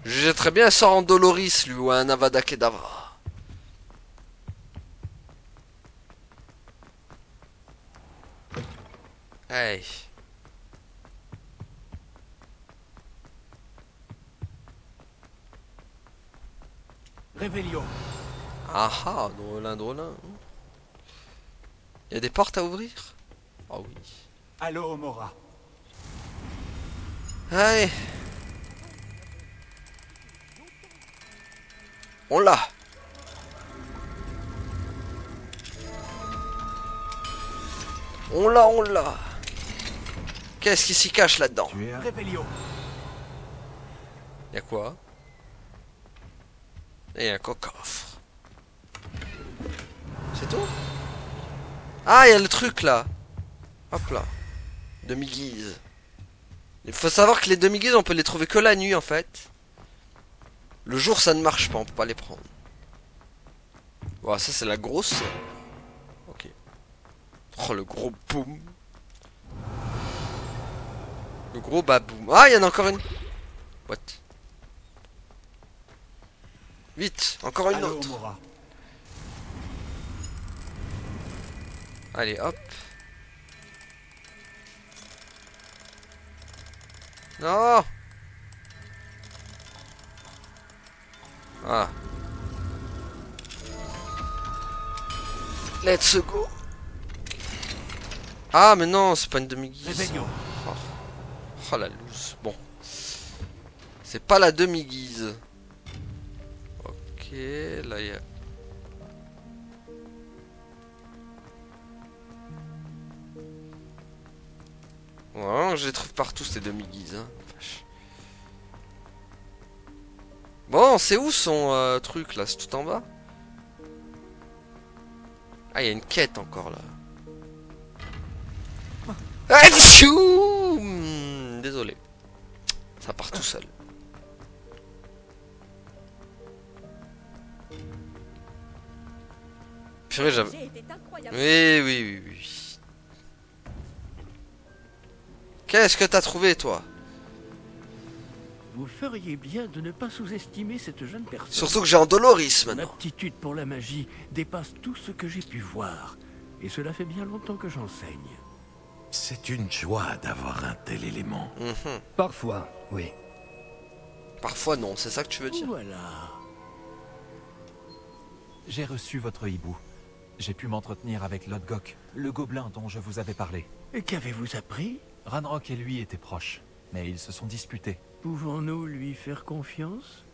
Je très bien sort en Doloris lui ou un Avada Kedavra. Hey. Réveillon. Ah ah, drôlin, drôlin. Il y a des portes à ouvrir? Ah oui. Allô, Mora. Allez. On l'a. On l'a, on l'a. Qu'est-ce qui s'y cache là-dedans? Tu es Réveillon. Y'a quoi? Et un coffre. C'est tout? Ah, il y a le truc là. Hop là. Demi-guise. Il faut savoir que les demi-guises, on peut les trouver que la nuit en fait. Le jour, ça ne marche pas, on peut pas les prendre. Voilà, ça c'est la grosse. Ok. Oh, le gros boom. Le gros baboum. Ah, il y en a encore une. What? Vite, encore une Allô, autre. Mora. Allez, hop. Non. Ah. Let's go. Ah, mais non, c'est pas une demi-guise. Réveillon. Oh la loose. Bon. C'est pas la demi-guise. Ok, là il y a... Ouais, je les trouve partout ces demi-guises. Hein. Vache. Bon, c'est où son truc là? C'est tout en bas? Ah, il y a une quête encore là. Ah, tchou. Désolé. Ça part tout seul. Purée, j'avais... Oui, oui, oui, oui. Qu'est-ce que t'as trouvé, toi? vous feriez bien de ne pas sous-estimer cette jeune personne. Surtout que j'ai Andoloris Son maintenant. aptitude pour la magie dépasse tout ce que j'ai pu voir. Et cela fait bien longtemps que j'enseigne. C'est une joie d'avoir un tel élément. Parfois, oui. Parfois non, c'est ça que tu veux dire? Voilà. J'ai reçu votre hibou. J'ai pu m'entretenir avec Lodgok, le gobelin dont je vous avais parlé. Et qu'avez-vous appris? Ranrock et lui étaient proches, mais ils se sont disputés. Pouvons-nous lui faire confiance?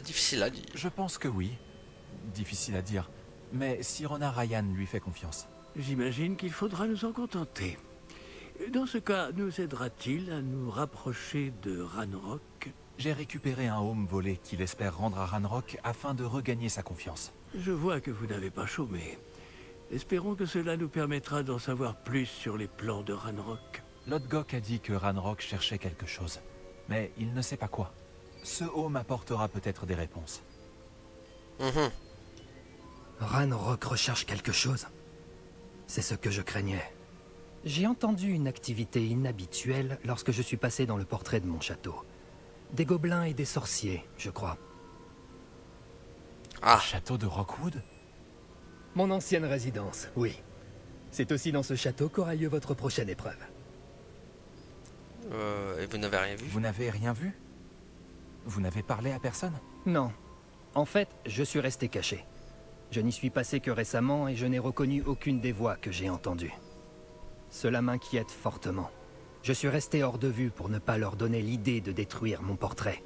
Difficile à dire. Je pense que oui. Difficile à dire. Mais Sirona Ryan lui fait confiance. J'imagine qu'il faudra nous en contenter. Dans ce cas, nous aidera-t-il à nous rapprocher de Ranrock? J'ai récupéré un home volé qu'il espère rendre à Ranrock afin de regagner sa confiance. Je vois que vous n'avez pas chômé. Espérons que cela nous permettra d'en savoir plus sur les plans de Ranrock. Lodgok a dit que Ranrock cherchait quelque chose, mais il ne sait pas quoi. Ce home apportera peut-être des réponses. Ranrock recherche quelque chose. C'est ce que je craignais. J'ai entendu une activité inhabituelle lorsque je suis passé dans le portrait de mon château. Des gobelins et des sorciers, je crois. Ah, Château de Rockwood? Mon ancienne résidence, oui. C'est aussi dans ce château qu'aura lieu votre prochaine épreuve. et vous n'avez rien vu? Vous n'avez rien vu? Vous n'avez parlé à personne? Non. En fait, je suis resté caché. Je n'y suis passé que récemment et je n'ai reconnu aucune des voix que j'ai entendues. Cela m'inquiète fortement. Je suis resté hors de vue pour ne pas leur donner l'idée de détruire mon portrait.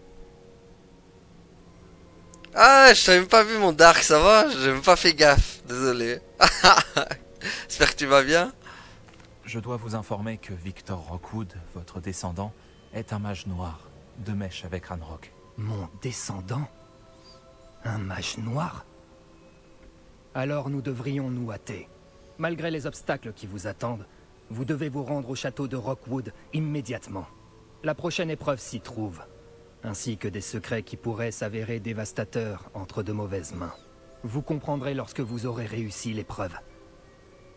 Ah, je t'avais même pas vu mon Dark, ça va? J'ai même pas fait gaffe, désolé. J'espère que tu vas bien. Je dois vous informer que Victor Rockwood, votre descendant, est un mage noir, de mèche avec Ranrock. Mon descendant? Un mage noir? Alors nous devrions nous hâter. Malgré les obstacles qui vous attendent, vous devez vous rendre au château de Rockwood immédiatement. La prochaine épreuve s'y trouve, ainsi que des secrets qui pourraient s'avérer dévastateurs entre de mauvaises mains. Vous comprendrez lorsque vous aurez réussi l'épreuve.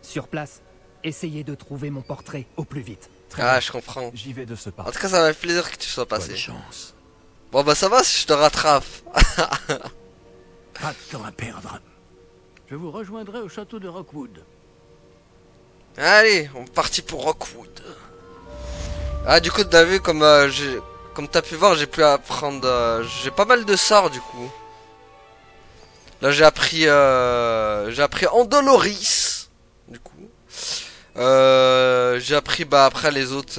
Sur place, essayez de trouver mon portrait au plus vite. Très Ah, bien. je comprends. J'y vais de ce pas. En tout cas, ça m'a fait plaisir que tu sois Bonne passé. chance. Bon, bah ça va si je te rattrape. Pas de temps à perdre. Je vous rejoindrai au château de Rockwood. Allez, on est parti pour Rockwood. Ah, du coup, t'as vu, comme t'as pu voir, j'ai pu apprendre... j'ai pas mal de sorts, du coup. Là, j'ai appris Andoloris, du coup. J'ai appris, bah, après les autres,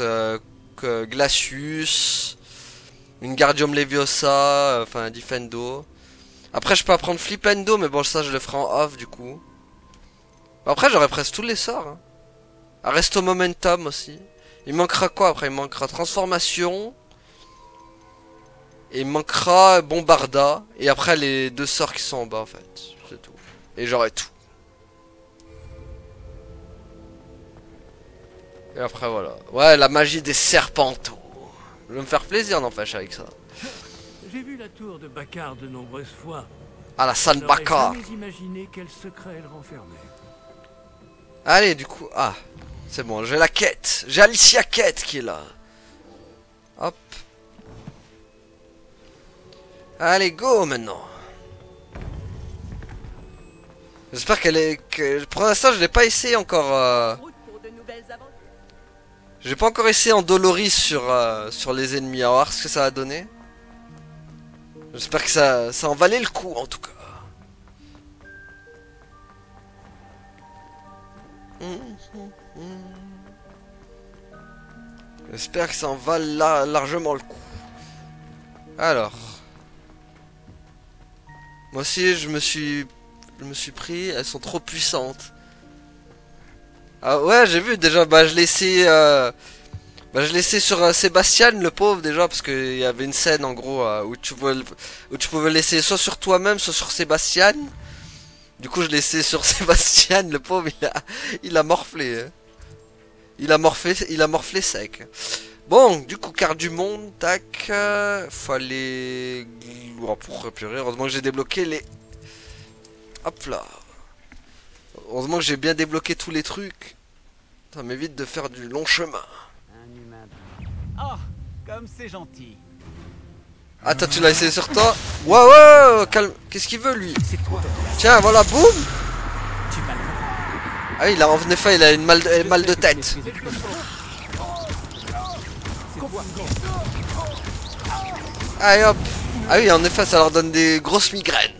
que Glacius, une Guardium Leviosa, enfin, Defendo. Après, je peux apprendre Flipendo, mais bon, ça, je le ferai en off, du coup. Après, j'aurai presque tous les sorts, hein. Arresto Momentum aussi. Il manquera quoi après? Il manquera Transformation. Et il manquera Bombarda. Et après les deux sorts qui sont en bas en fait. C'est tout. Et j'aurai tout. Et après voilà. Ouais, la magie des serpentos. Je vais me faire plaisir n'empêche avec ça. J'ai vu la tour de Bakar de nombreuses fois. Ah la San Je n'aurais Bakar. jamais imaginé quel secret elle renfermait. Allez du coup. Ah. C'est bon, j'ai la quête. J'ai Alicia Quête qui est là. Hop. Allez, go maintenant. J'espère qu'elle est... Pour l'instant, je l'ai pas essayé encore. J'ai pas encore essayé en Doloris sur les ennemis. À voir ce que ça va donner. J'espère que ça en valait le coup, en tout cas. J'espère que ça en valent largement le coup. Alors. Moi aussi, je me suis pris. Elles sont trop puissantes. Ah ouais, j'ai vu déjà. Bah, je l'ai essayé. Je l'ai essayé sur Sébastien, le pauvre, déjà. Parce qu'il y avait une scène, en gros, où tu pouvais l'essayer soit sur toi-même, soit sur Sébastien. Du coup, je l'ai essayé sur Sébastien, le pauvre. Il a morflé. Hein. Il a morflé sec. Bon, du coup, carte du monde, tac. Fallait... Oh, pour réparer, heureusement que j'ai débloqué les... Hop là. Heureusement que j'ai bien débloqué tous les trucs. Ça m'évite de faire du long chemin. Oh, Comme c'est gentil. Attends, tu l'as essayé sur toi? Ouais, ouais, calme. Qu'est-ce qu'il veut, lui? Tiens, voilà, boum. Ah oui, il a, en effet, il a une mal de tête. Allez, hop. Ah oui, en effet, ça leur donne des grosses migraines.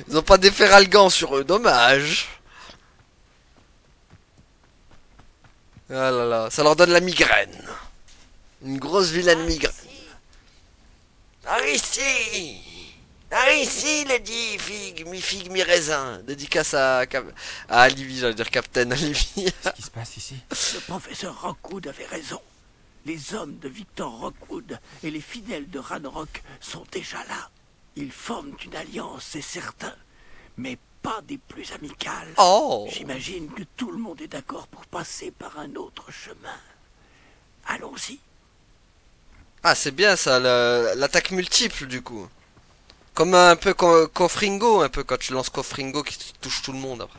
Ils ont pas d'effet ralgant sur eux, dommage. Ah là là, ça leur donne la migraine. Une grosse vilaine migraine. Par ici! Par ici, il a dit figue, mi-raisin. Dédicace à Livy, j'allais dire Captain Livy. Qu'est-ce qui se passe ici? Le professeur Rockwood avait raison. Les hommes de Victor Rockwood et les fidèles de Ranrock sont déjà là. Ils forment une alliance, c'est certain, mais pas des plus amicales. Oh! J'imagine que tout le monde est d'accord pour passer par un autre chemin. Allons-y. Ah, c'est bien ça, l'attaque multiple du coup. Comme un peu Kofringo, un peu quand tu lances Kofringo qui touche tout le monde après.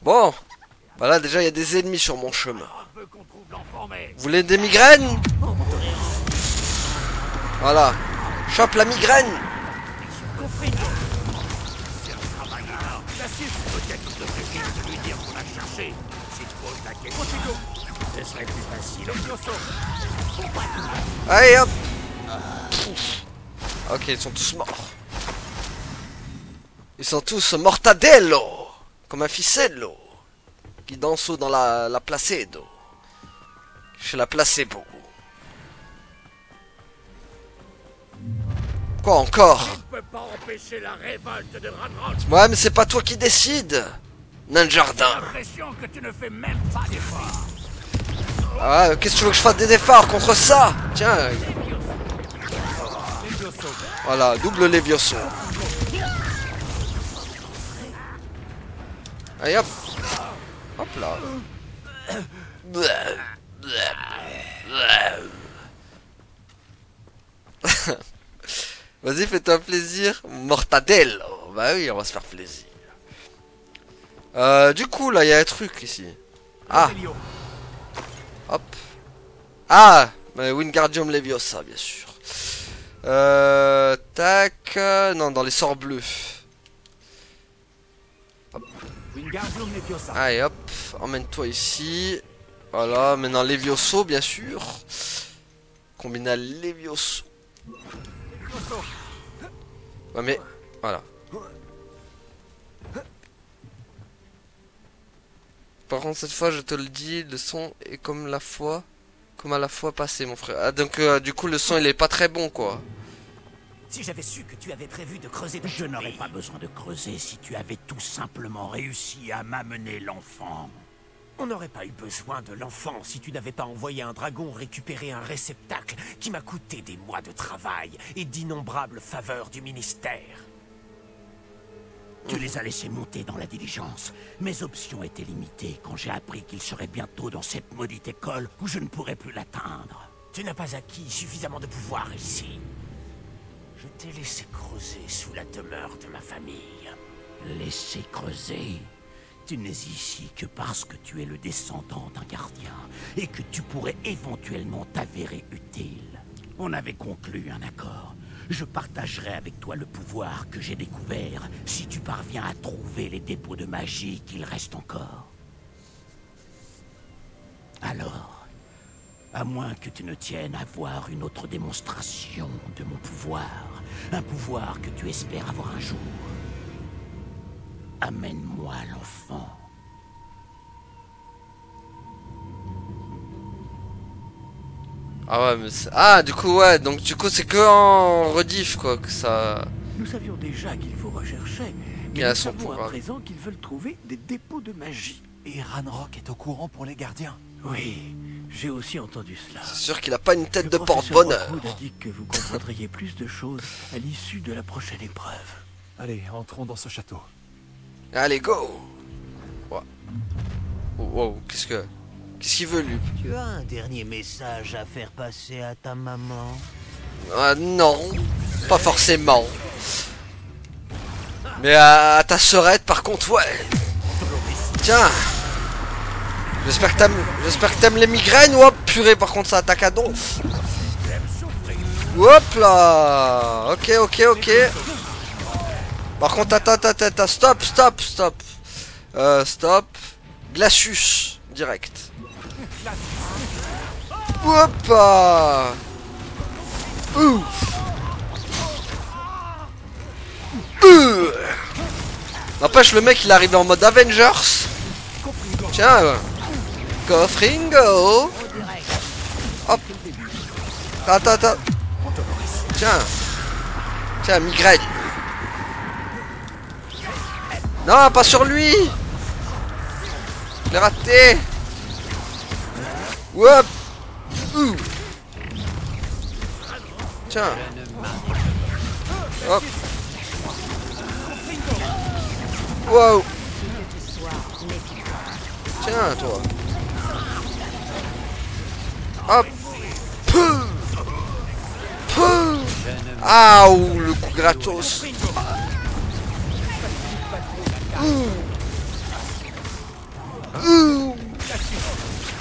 Bon, voilà, déjà il y a des ennemis sur mon chemin. Vous voulez des migraines? Voilà, chope la migraine. Allez hop. Ok, ils sont tous morts. Ils sont tous mortadello. Comme un ficello. Qui danse dans la placedo. Chez la placebo. Quoi encore? Je ne peux pas empêcher la révolte de Ranrock. Ouais, mais c'est pas toi qui décide. Nain de jardin. J'ai l'impression que tu ne fais même pas d'effort. Ah, qu'est-ce que tu veux que je fasse des efforts contre ça? Tiens. Voilà, double Levioso. Allez hop. Hop là. Vas-y, fais-toi plaisir. Mortadelle. Bah oui, on va se faire plaisir. Du coup, là, il y a un truc ici. Ah. Hop. Ah, Wingardium Leviosa, bien sûr. Tac. Non, dans les sorts bleus. Hop. Allez, hop. Emmène-toi ici. Voilà, maintenant Levioso, bien sûr. Combiné à Levioso. Ouais, mais... Voilà. Par contre, cette fois, je te le dis, le son est comme la fois... Comme à la fois passée, mon frère. Ah, donc, du coup, le son, il est pas très bon, quoi. Si j'avais su que tu avais prévu de creuser... Je n'aurais pas besoin de creuser si tu avais tout simplement réussi à m'amener l'enfant. On n'aurait pas eu besoin de l'enfant si tu n'avais pas envoyé un dragon récupérer un réceptacle qui m'a coûté des mois de travail et d'innombrables faveurs du ministère. Tu les as laissés monter dans la diligence. Mes options étaient limitées quand j'ai appris qu'il serait bientôt dans cette maudite école où je ne pourrais plus l'atteindre. Tu n'as pas acquis suffisamment de pouvoir ici. Je t'ai laissé creuser sous la demeure de ma famille. Laisser creuser? Tu n'es ici que parce que tu es le descendant d'un gardien et que tu pourrais éventuellement t'avérer utile. On avait conclu un accord. Je partagerai avec toi le pouvoir que j'ai découvert si tu parviens à trouver les dépôts de magie qu'il reste encore. Alors, à moins que tu ne tiennes à voir une autre démonstration de mon pouvoir, un pouvoir que tu espères avoir un jour, amène-moi l'enfant. Ah ouais, mais ah, du coup, ouais, donc du coup, c'est que en rediff, quoi, que ça... Nous savions déjà qu'il vous recherchait, mais nous savons à présent qu'ils veulent trouver des dépôts de magie. Et Ranrock est au courant pour les gardiens. Oui, j'ai aussi entendu cela. C'est sûr qu'il a pas une tête de porte-bonheur. Le professeur a dit que vous comprendriez plus de choses à l'issue de la prochaine épreuve. Allez, entrons dans ce château. Allez, go! Ouais. Oh, wow, qu'est-ce qu'il veut, lui? Tu as un dernier message à faire passer à ta maman? Ah non, pas forcément. Mais à ta sœurette, par contre, ouais. Tiens. J'espère que t'aimes les migraines. Hop, purée, par contre ça attaque à donf. Hop là. Ok. Par contre, attends, stop. Stop. Glacius, direct. Hop. N'empêche, le mec il arrive en mode Avengers. Tiens, Coffringo. Hop. Attends. Tiens, migraine. Non, pas sur lui. Je l'ai raté. Hop. Tiens. Hop. Wow. Tiens, toi. Hop. Ah, le coup gratos.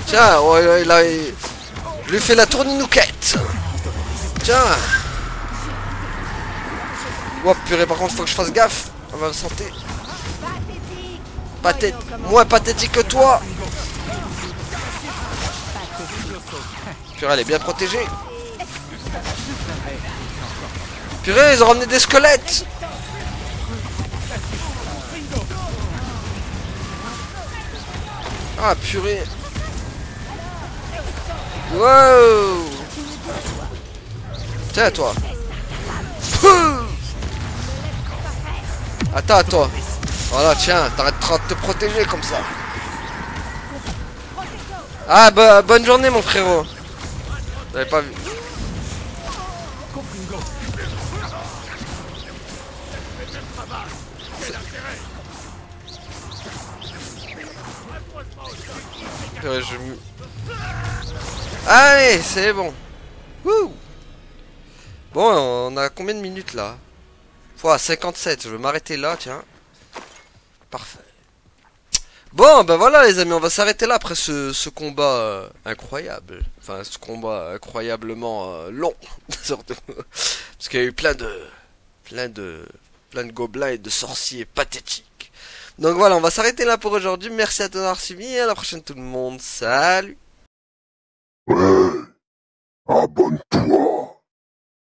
Tiens, ouais, là, il lui fait la tourninouquette. Tiens. Oh purée, par contre, faut que je fasse gaffe. On va santé. Moins pathétique que toi. Purée, elle est bien protégée. Purée, ils ont ramené des squelettes. Ah, purée. Wow. Tiens, toi. Attends, toi. Voilà, tiens, t'arrêtes de te protéger comme ça. Ah, bah, bonne journée, mon frérot. Vous avez pas vu. Allez, c'est bon. Wouh. Bon, on a combien de minutes là? 57, je vais m'arrêter là, tiens. Parfait. Bon, ben voilà les amis, on va s'arrêter là après ce combat incroyable. Enfin, ce combat incroyablement long. Surtout. Parce qu'il y a eu plein de gobelins et de sorciers pathétiques. Donc voilà, on va s'arrêter là pour aujourd'hui. Merci à tous d'avoir suivi et à la prochaine tout le monde. Salut!